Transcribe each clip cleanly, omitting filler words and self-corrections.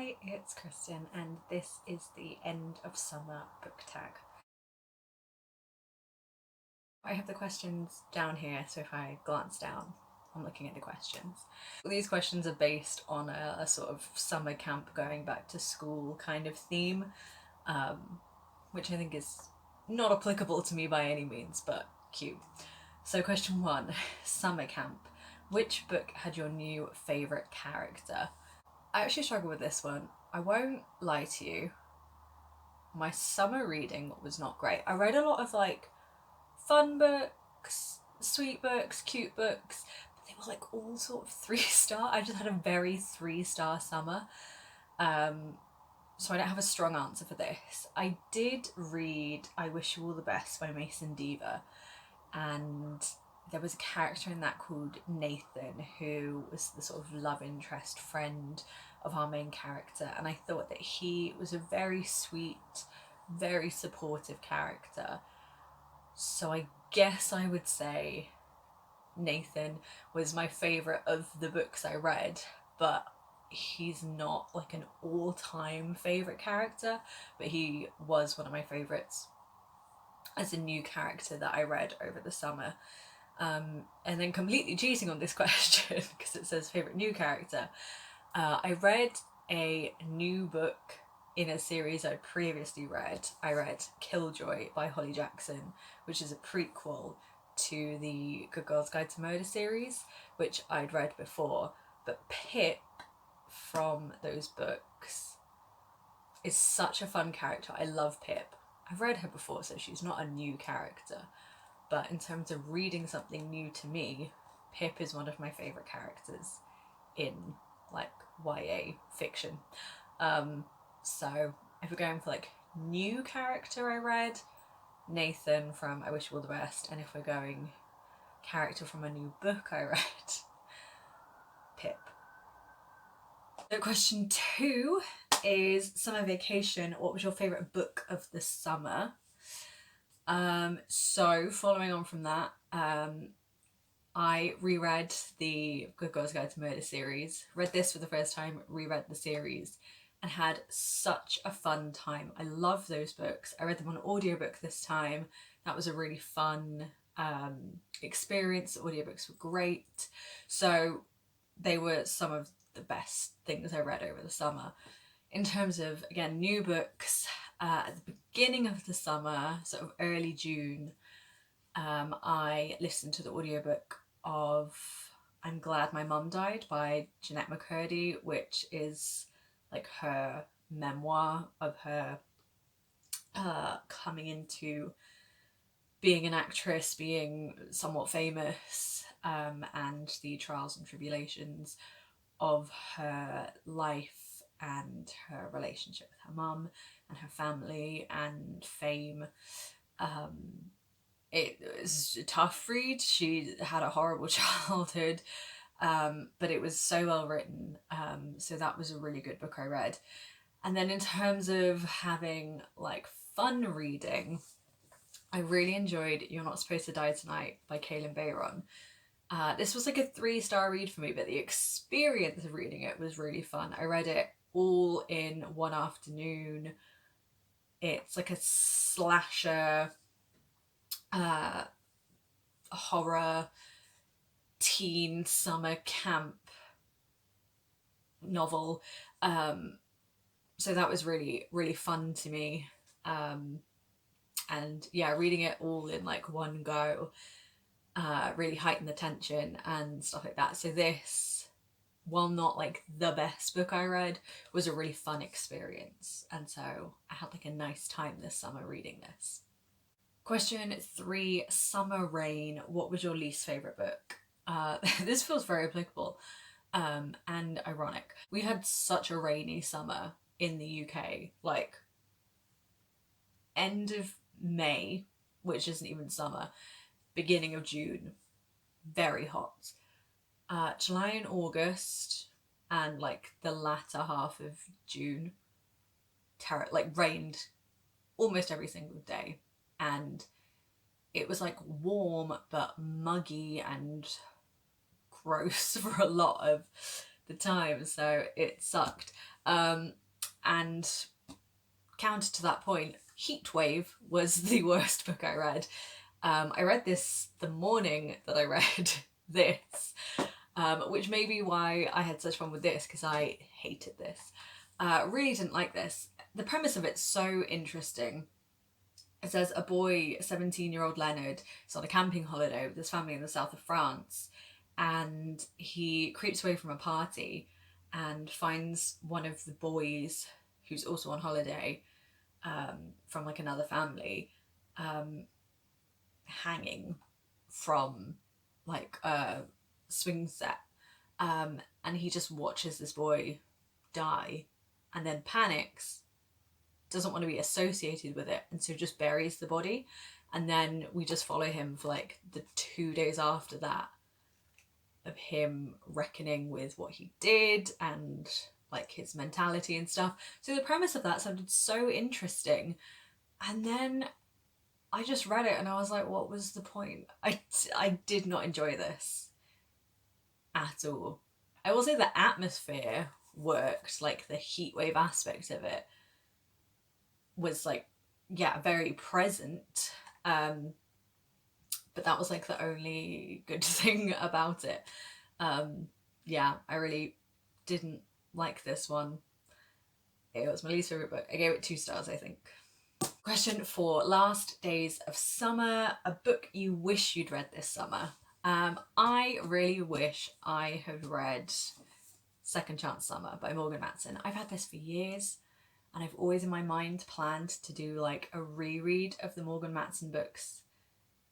Hi, it's Kristen, and this is the end of summer book tag. I have the questions down here, so if I glance down, I'm looking at the questions. These questions are based on a sort of summer camp going back to school kind of theme, um, which I think is not applicable to me by any means, but cute. So, question one, summer camp. Which book had your new favourite character? I actually struggle with this one. I won't lie to you, my summer reading was not great. I read a lot of like fun books, sweet books, cute books, but they were like all sort of 3 star. I just had a very 3 star summer. Um, so I don't have a strong answer for this. I did read I Wish You All the Best by Mason Deaver, and there was a character in that called Nathan who was the sort of love interest friend of our main character, and I thought that he was a very sweet, very supportive character. So I guess I would say Nathan was my favourite of the books I read, but he's not like an all-time favourite character, but he was one of my favourites as a new character that I read over the summer. And then completely cheating on this question because it says favourite new character. I read a new book in a series I previously read. I read Killjoy by Holly Jackson, which is a prequel to the Good Girls Guide to Murder series, which I'd read before. But Pip from those books is such a fun character. I love Pip. I've read her before, so she's not a new character. But in terms of reading something new to me, Pip is one of my favourite characters in like YA fiction. So if we're going for like new character I read, Nathan from I Wish You All the Best, and if we're going character from a new book I read, Pip. So question 2 is summer vacation. What was your favourite book of the summer? So following on from that, I reread the Good Girls Guide to Murder series, read this for the first time, reread the series, and had such a fun time. I love those books. I read them on audiobook this time. That was a really fun experience. The audiobooks were great. So they were some of the best things I read over the summer. In terms of, again, new books, at the beginning of the summer, sort of early June, I listened to the audiobook of I'm Glad My Mum Died by Jeanette McCurdy, which is like her memoir of her coming into being an actress, being somewhat famous, and the trials and tribulations of her life and her relationship with her mum and her family and fame. It was a tough read. She had a horrible childhood, but it was so well written. So that was a really good book I read. And then in terms of having like fun reading, I really enjoyed You're Not Supposed to Die Tonight by Kaylin Bayron. This was like a 3 star read for me, but the experience of reading it was really fun. I read it all in one afternoon. It's like a slasher, uh, horror, teen summer camp novel. So that was really, really fun to me. And yeah, reading it all in like one go really heightened the tension and stuff like that. So this, while not like the best book I read, was a really fun experience. And so I had like a nice time this summer reading this. Question 3, Summer Rain. What was your least favourite book? This feels very applicable and ironic. We had such a rainy summer in the UK, like end of May, which isn't even summer, beginning of June, very hot. July and August, and like the latter half of June, like rained almost every single day, and it was like warm but muggy and gross for a lot of the time, so it sucked. And counter to that point, Heatwave was the worst book I read. I read this the morning that I read this, which may be why I had such fun with this, because I hated this. Really didn't like this. The premise of it's so interesting. It says a boy, 17-year-old Leonard, is on a camping holiday with his family in the south of France, and he creeps away from a party and finds one of the boys who's also on holiday, from like another family, hanging from like a swing set, and he just watches this boy die and then panics, doesn't want to be associated with it, and so just buries the body. And then we just follow him for like the 2 days after that, of him reckoning with what he did and like his mentality and stuff. So the premise of that sounded so interesting, and then I just read it and I was like, what was the point? I did not enjoy this at all. I will say the atmosphere worked, like the heatwave aspect of it was like, yeah, very present. But that was like the only good thing about it. Yeah, I really didn't like this one. It was my least favourite book. I gave it 2 stars, I think. Question 4, Last Days of Summer, a book you wish you'd read this summer. I really wish I had read Second Chance Summer by Morgan Matson. I've had this for years, and I've always in my mind planned to do like a reread of the Morgan Matson books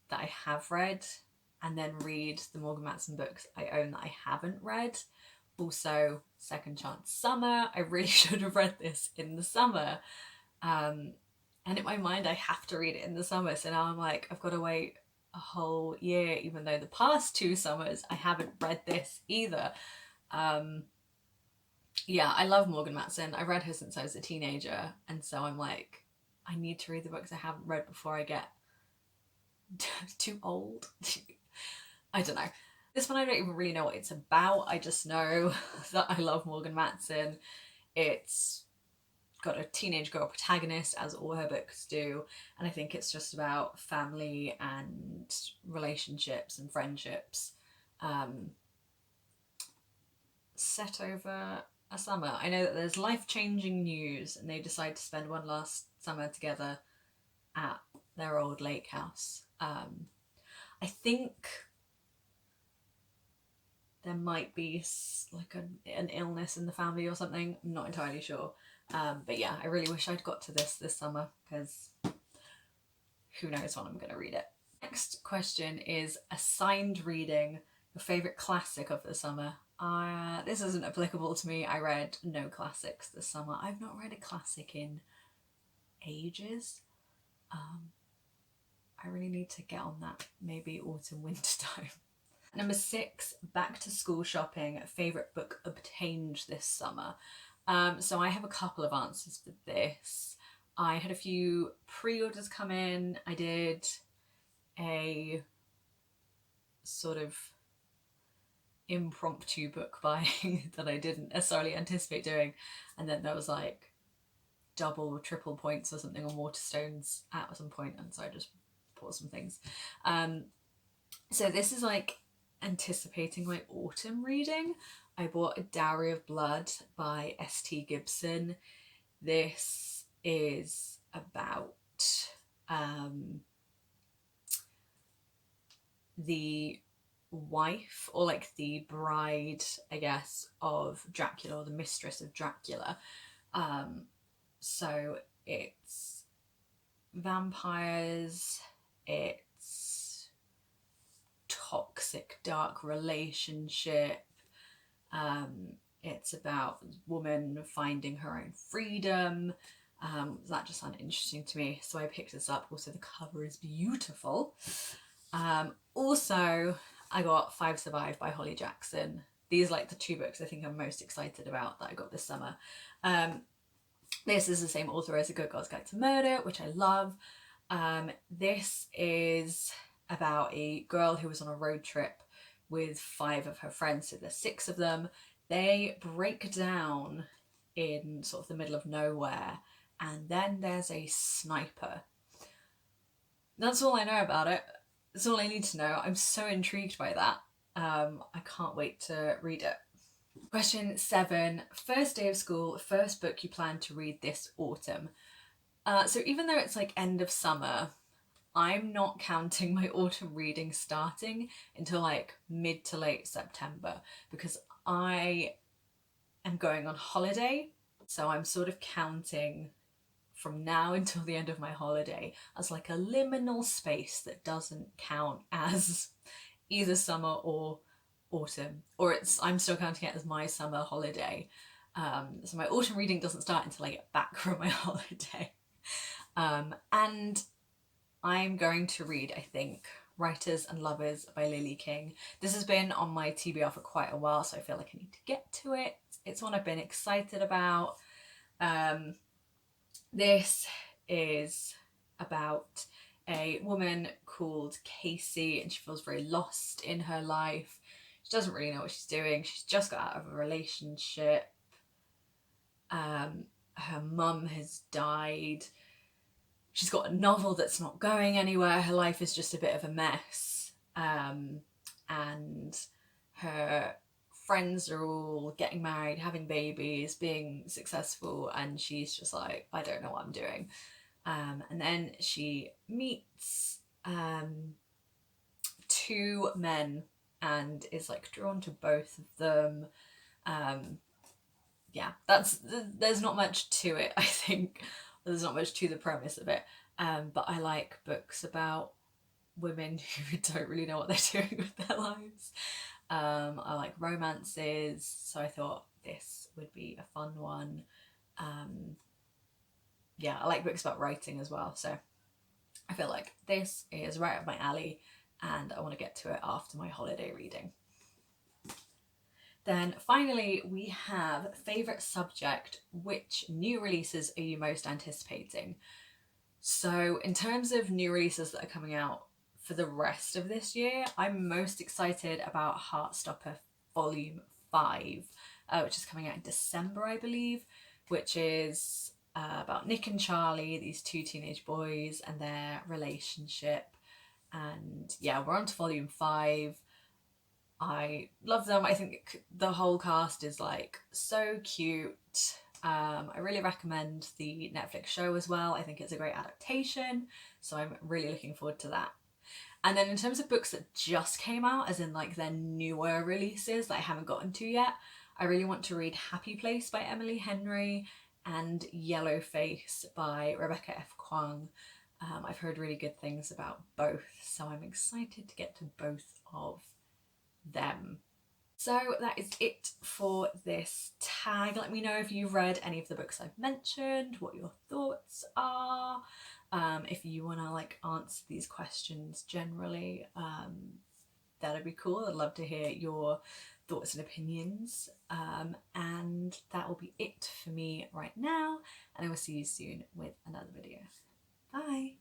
that I have read, and then read the Morgan Matson books I own that I haven't read. Also, Second Chance Summer, I really should have read this in the summer. And in my mind, I have to read it in the summer. So now I'm like, I've got to wait a whole year, even though the past 2 summers I haven't read this either. Yeah, I love Morgan Matson. I read her since I was a teenager. And so I'm like, I need to read the books I haven't read before I get too old. I don't know. This one I don't even really know what it's about. I just know that I love Morgan Matson. It's got a teenage girl protagonist, as all her books do, and I think it's just about family and relationships and friendships, set over a summer. I know that there's life-changing news, and they decide to spend one last summer together at their old lake house. I think there might be like an illness in the family or something. I'm not entirely sure. But yeah, I really wish I'd got to this summer, because who knows when I'm going to read it. Next question is assigned reading, your favourite classic of the summer. This isn't applicable to me. I read no classics this summer. I've not read a classic in ages. I really need to get on that, maybe autumn, winter time. Number 6, back to school shopping, favourite book obtained this summer. So I have a couple of answers for this. I had a few pre-orders come in. I did a sort of impromptu book buying that I didn't necessarily anticipate doing. And then there was like double or triple points or something on Waterstones at some point, and so I just bought some things. So this is like anticipating my autumn reading. I bought A Dowry of Blood by S.T. Gibson. This is about the wife, or like the bride, I guess, of Dracula, or the mistress of Dracula. So it's vampires, it's toxic, dark relationship. It's about a woman finding her own freedom. That just sounded interesting to me, so I picked this up. Also, the cover is beautiful. Also, I got Five Survive by Holly Jackson. These are like the 2 books I think I'm most excited about that I got this summer. This is the same author as A Good Girl's Guide to Murder, which I love. This is about a girl who was on a road trip with 5 of her friends, so there's 6 of them. They break down in sort of the middle of nowhere, and then there's a sniper. That's all I know about it. That's all I need to know. I'm so intrigued by that. I can't wait to read it. Question 7. First day of school, first book you plan to read this autumn. So even though it's like end of summer, I'm not counting my autumn reading starting until like mid to late September, because I am going on holiday. So I'm sort of counting from now until the end of my holiday as like a liminal space that doesn't count as either summer or autumn, or I'm still counting it as my summer holiday. So my autumn reading doesn't start until I get back from my holiday. And I'm going to read, I think, Writers and Lovers by Lily King. This has been on my TBR for quite a while, so I feel like I need to get to it. It's one I've been excited about. This is about a woman called Casey, and she feels very lost in her life. She doesn't really know what she's doing. She's just got out of a relationship. Her mum has died. She's got a novel that's not going anywhere. Her life is just a bit of a mess. And her friends are all getting married, having babies, being successful, and she's just like, I don't know what I'm doing. And then she meets 2 men and is like drawn to both of them. Yeah, there's not much to it, I think. There's not much to the premise of it. But I like books about women who don't really know what they're doing with their lives. I like romances, so I thought this would be a fun one. Yeah, I like books about writing as well, so I feel like this is right up my alley, and I want to get to it after my holiday reading. Then finally we have favourite subject. Which new releases are you most anticipating? So in terms of new releases that are coming out for the rest of this year, I'm most excited about Heartstopper Volume 5, which is coming out in December, I believe, which is about Nick and Charlie, these 2 teenage boys, and their relationship. And yeah, we're on to Volume 5. I love them. I think the whole cast is like so cute. I really recommend the Netflix show as well. I think it's a great adaptation, so I'm really looking forward to that. And then in terms of books that just came out, as in like their newer releases that I haven't gotten to yet, I really want to read Happy Place by Emily Henry and Yellow Face by Rebecca F. Kuang. I've heard really good things about both, so I'm excited to get to both of them. So that is it for this tag. Let me know if you've read any of the books I've mentioned, what your thoughts are. If you want to like answer these questions generally, that'd be cool. I'd love to hear your thoughts and opinions. And that will be it for me right now, and I will see you soon with another video. Bye!